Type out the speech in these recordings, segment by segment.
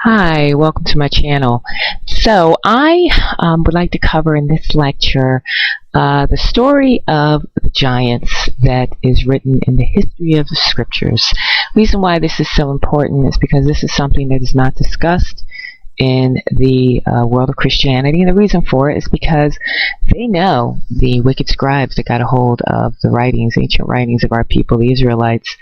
Hi, welcome to my channel. So I would like to cover in this lecture the story of the giants that is written in the history of the scriptures. The reason why this is so important is because this is something that is not discussed in the world of Christianity, and the reason for it is because they know, the wicked scribes that got a hold of the writings, ancient writings of our people, the Israelites,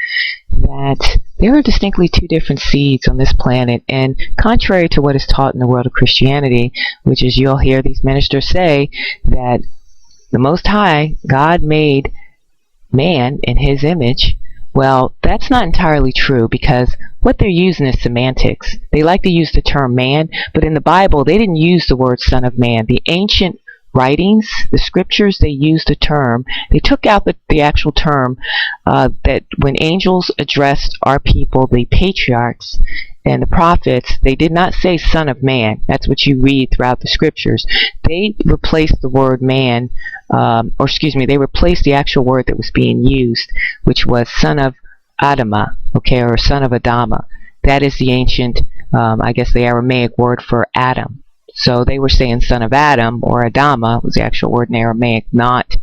that there are distinctly two different seeds on this planet, and contrary to what is taught in the world of Christianity, which is you'll hear these ministers say that the Most High, God, made man in his image. Well, that's not entirely true, because what they're using is semantics. They like to use the term man, but in the Bible they didn't use the word son of man. The ancient writings, the scriptures, they used the term. They took out the actual term that when angels addressed our people, the patriarchs and the prophets, they did not say son of man. That's what you read throughout the scriptures. They replaced the word man, they replaced the actual word that was being used, which was son of Adama, okay, or son of Adama. That is the ancient, the Aramaic word for Adam. So they were saying son of Adam, or Adama was the actual word in Aramaic, not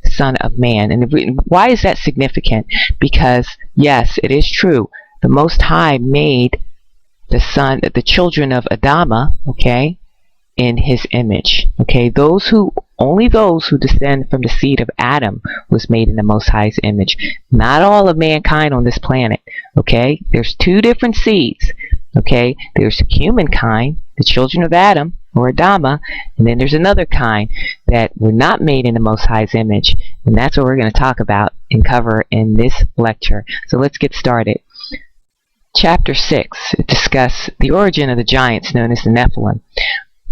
son of man. And why is that significant? Because yes, it is true, the Most High made the children of Adama, okay, in his image. Okay, only those who descend from the seed of Adam was made in the Most High's image. Not all of mankind on this planet. Okay, there's two different seeds. Okay, there's humankind, the children of Adam, or Adama, and then there's another kind that were not made in the Most High's image, and that's what we're going to talk about and cover in this lecture. So let's get started. Chapter 6 discusses the origin of the giants known as the Nephilim.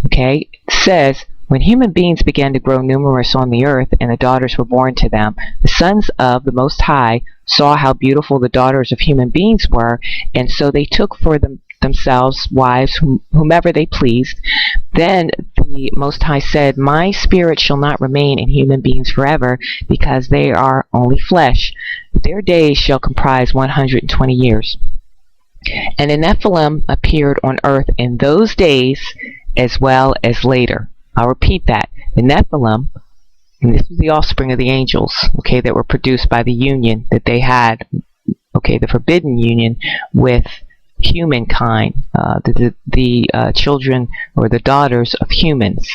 Okay, it says, when human beings began to grow numerous on the earth and the daughters were born to them, the sons of the Most High saw how beautiful the daughters of human beings were, and so they took for themselves wives whomever they pleased. Then the Most High said, my spirit shall not remain in human beings forever, because they are only flesh. Their days shall comprise 120 years. And the Nephilim appeared on earth in those days as well as later. I'll repeat that. The Nephilim, and this was the offspring of the angels, okay, that were produced by the union that they had, okay, the forbidden union with humankind, the children or the daughters of humans.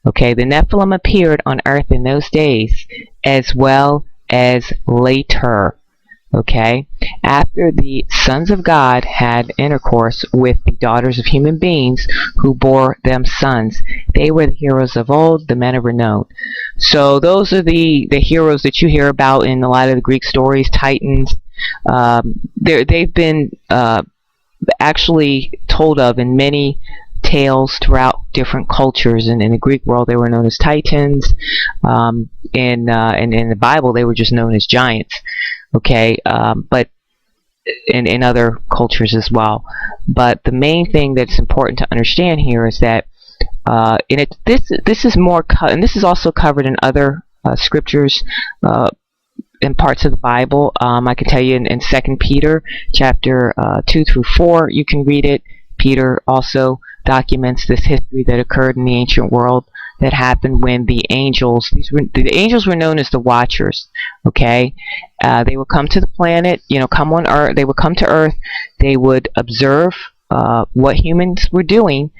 Okay, the Nephilim appeared on earth in those days as well as later. Okay, after the sons of God had intercourse with the daughters of human beings who bore them sons, they were the heroes of old, the men of renown. So those are the heroes that you hear about in a lot of the Greek stories, Titans. They've been actually told of in many tales throughout different cultures, and in the Greek world they were known as Titans. In the Bible they were just known as giants. Okay, but in other cultures as well. But the main thing that's important to understand here is that this is more, and this is also covered in other scriptures in parts of the Bible. I can tell you in 2 Peter chapter 2 through 4, you can read it. Peter also documents this history that occurred in the ancient world that happened when the angels, the angels were known as the Watchers. Okay, they would come to the planet, come on Earth. They would come to Earth. They would observe what humans were doing,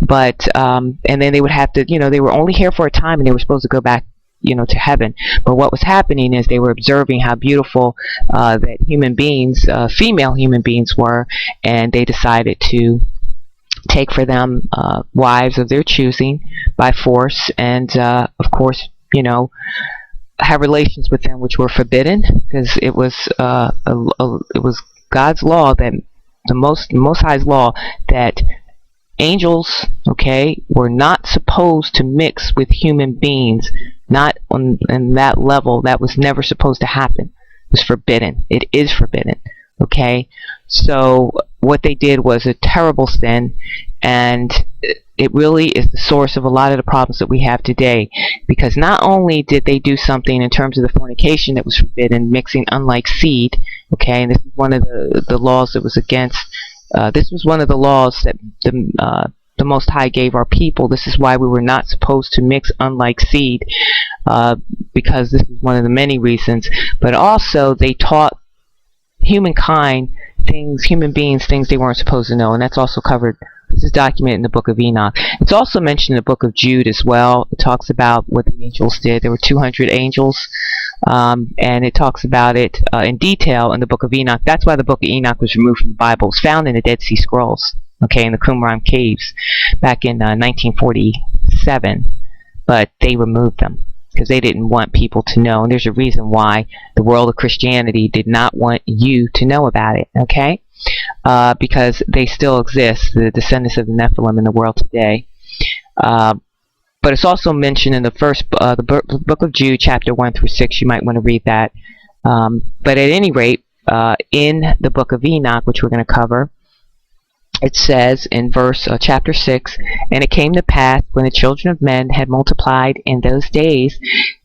but and then they would have to, they were only here for a time, and they were supposed to go back, to heaven. But what was happening is they were observing how beautiful that human beings, female human beings, were, and they decided to take for them wives of their choosing by force, and of course, have relations with them, which were forbidden, because it was God's law, that the Most High's law, that angels, okay, were not supposed to mix with human beings, not on that level. That was never supposed to happen. It was forbidden. It is forbidden. Okay, so what they did was a terrible sin, and it really is the source of a lot of the problems that we have today, because not only did they do something in terms of the fornication that was forbidden, mixing unlike seed, okay, and this is one of the laws that was against This was one of the laws that the Most High gave our people. This is why we were not supposed to mix unlike seed, because this is one of the many reasons. But also they taught human beings things they weren't supposed to know, and that's also covered. This is documented in the book of Enoch. It's also mentioned in the book of Jude as well. It talks about what the angels did. There were 200 angels, and it talks about it in detail in the book of Enoch. That's why the book of Enoch was removed from the Bible. It was found in the Dead Sea Scrolls, okay, in the Qumran caves back in 1947, but they removed them because they didn't want people to know. And there's a reason why the world of Christianity did not want you to know about it, okay? Because they still exist, the descendants of the Nephilim in the world today. But it's also mentioned in the book of Jude, chapter 1 through 6. You might want to read that. But at any rate, in the book of Enoch, which we're going to cover, it says in chapter 6, "And it came to pass, when the children of men had multiplied in those days,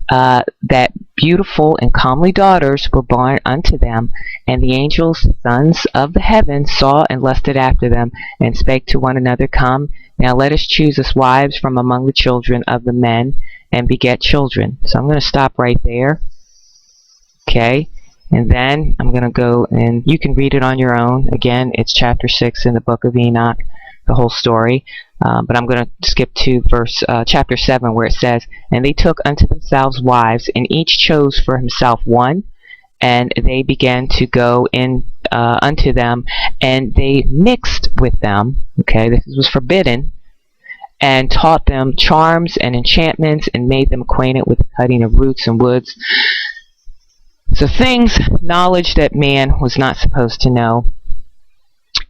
that beautiful and comely daughters were born unto them, and the angels, sons of the heavens, saw and lusted after them, and spake to one another, Come, now let us choose us wives from among the children of the men, and beget children." So I'm going to stop right there. Okay, and then I'm going to go, and you can read it on your own. Again, it's chapter 6 in the book of Enoch, the whole story. But I'm going to skip to chapter 7, where it says, "And they took unto themselves wives, and each chose for himself one, and they began to go in unto them, and they mixed with them." Okay, this was forbidden. "And taught them charms and enchantments, and made them acquainted with the cutting of roots and woods." So knowledge that man was not supposed to know.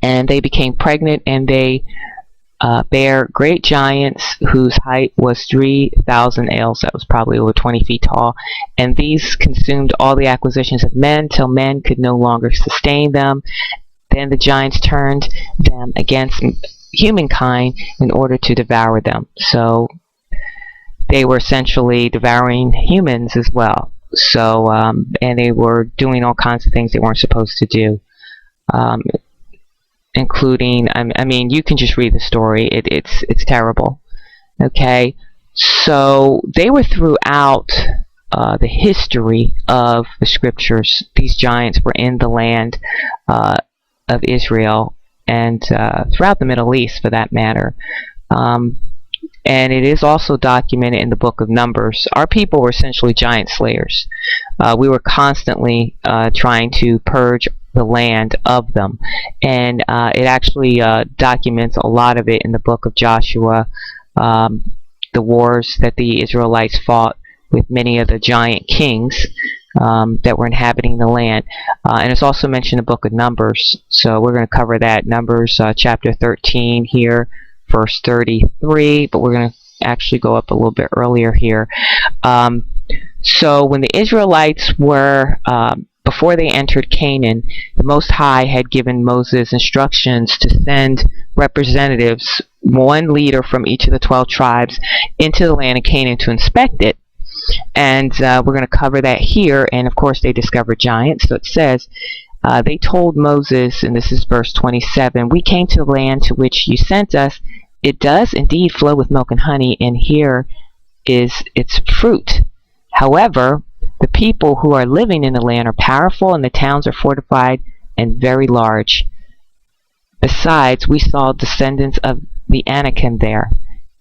"And they became pregnant, and they bare great giants, whose height was 3,000 ales." That was probably over 20 feet tall. "And these consumed all the acquisitions of men, till men could no longer sustain them. Then the giants turned them against humankind in order to devour them." So they were essentially devouring humans as well. So, and they were doing all kinds of things they weren't supposed to do, including, I mean, you can just read the story. It's terrible. Okay, so they were throughout the history of the scriptures. These giants were in the land of Israel and throughout the Middle East, for that matter. And it is also documented in the book of Numbers. Our people were essentially giant slayers. We were constantly trying to purge the land of them. And it actually documents a lot of it in the book of Joshua, the wars that the Israelites fought with many of the giant kings that were inhabiting the land. And it's also mentioned in the book of Numbers. So we're going to cover that. Numbers chapter 13 here, verse 33, but we're going to actually go up a little bit earlier here. So when the Israelites were, before they entered Canaan, the Most High had given Moses instructions to send representatives, one leader from each of the 12 tribes, into the land of Canaan to inspect it. And we're going to cover that here. And of course they discovered giants. So it says, they told Moses, and this is verse 27, "We came to the land to which you sent us. It does indeed flow with milk and honey, and here is its fruit. However, the people who are living in the land are powerful, and the towns are fortified and very large. Besides, we saw descendants of the Anakim there.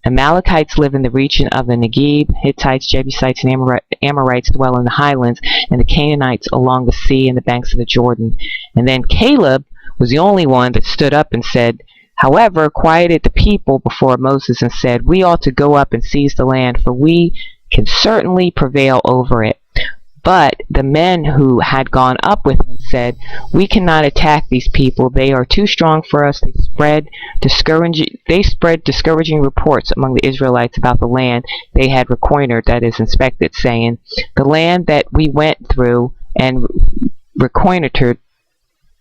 Amalekites live in the region of the Negev. Hittites, Jebusites, and Amorites dwell in the highlands, and the Canaanites along the sea and the banks of the Jordan." And then Caleb was the only one that stood up and said, however, quieted the people before Moses and said, "We ought to go up and seize the land, for we can certainly prevail over it." But the men who had gone up with him said, "We cannot attack these people. They are too strong for us. They spread discouraging reports among the Israelites about the land they had reconnoitered," that is, inspected, saying, "The land that we went through and reconnoitered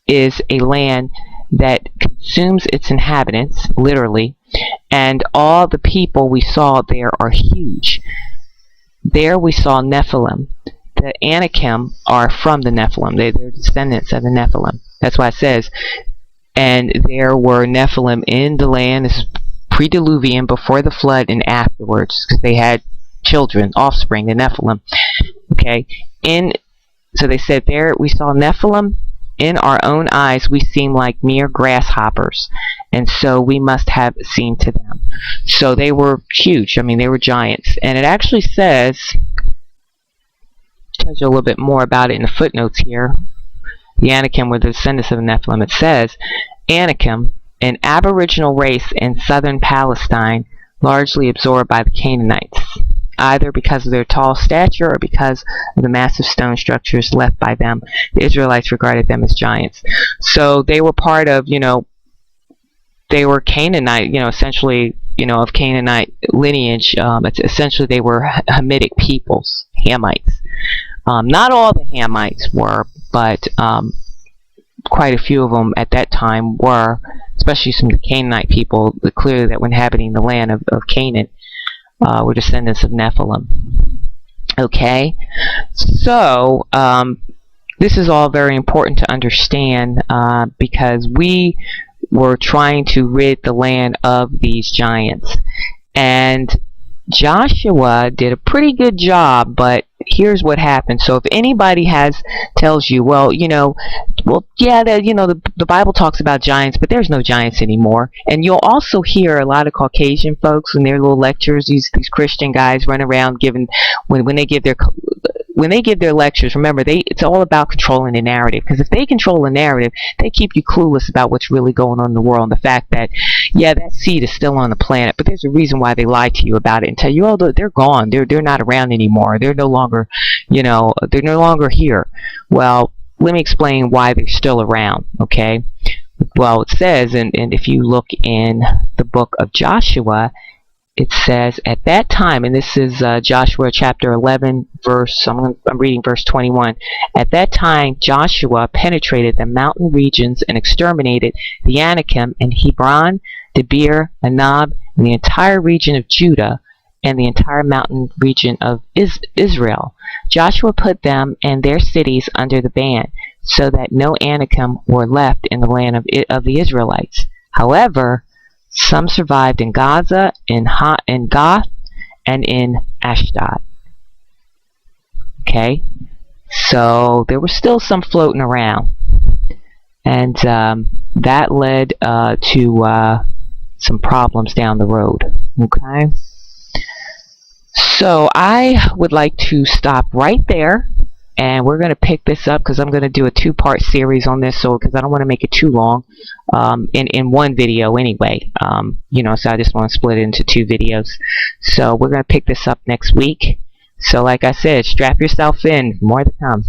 is a land that consumes its inhabitants," literally, "and all the people we saw there are huge. There we saw Nephilim." The Anakim are from the Nephilim. They're descendants of the Nephilim. That's why it says and there were Nephilim in the land. This is pre-Diluvian, before the flood, and afterwards, because they had children, offspring, the Nephilim. Okay, so they said, there we saw Nephilim. In our own eyes we seem like mere grasshoppers, and so we must have seen to them. So they were huge. I mean, they were giants. And it actually says, tells you a little bit more about it in the footnotes here. The Anakim were the descendants of the Nephilim. It says, Anakim, an aboriginal race in southern Palestine, largely absorbed by the Canaanites, either because of their tall stature or because of the massive stone structures left by them. The Israelites regarded them as giants. So they were part of, they were Canaanite, essentially, of Canaanite lineage. Essentially, they were Hamitic peoples, Hamites. Not all the Hamites were, but quite a few of them at that time were, especially some of the Canaanite people, clearly that were inhabiting the land of Canaan. Were descendants of Nephilim. Okay, so this is all very important to understand, because we were trying to rid the land of these giants, and Joshua did a pretty good job, but here's what happened. So if anybody tells you, well, yeah, the Bible talks about giants, but there's no giants anymore. And you'll also hear a lot of Caucasian folks in their little lectures, these Christian guys run around giving, when they give their lectures, remember, it's all about controlling the narrative. Because if they control the narrative, they keep you clueless about what's really going on in the world. And the fact that, yeah, that seed is still on the planet, but there's a reason why they lie to you about it and tell you, oh, they're gone. They're not around anymore. They're no longer, they're no longer here. Well, let me explain why they're still around, okay? Well, it says, and if you look in the book of Joshua, it says, at that time, and this is Joshua chapter 11, I'm reading verse 21. At that time, Joshua penetrated the mountain regions and exterminated the Anakim in Hebron, Debir, Anab, and the entire region of Judah, and the entire mountain region of Israel. Joshua put them and their cities under the ban, so that no Anakim were left in the land of the Israelites. However, some survived in Gaza, in Gath, and in Ashdod. Okay, so there were still some floating around, and that led to some problems down the road. Okay, so I would like to stop right there, and we're going to pick this up because I'm going to do a two-part series on this, so because I don't want to make it too long in one video anyway. So I just want to split it into two videos. So we're going to pick this up next week. So like I said, strap yourself in, more to come.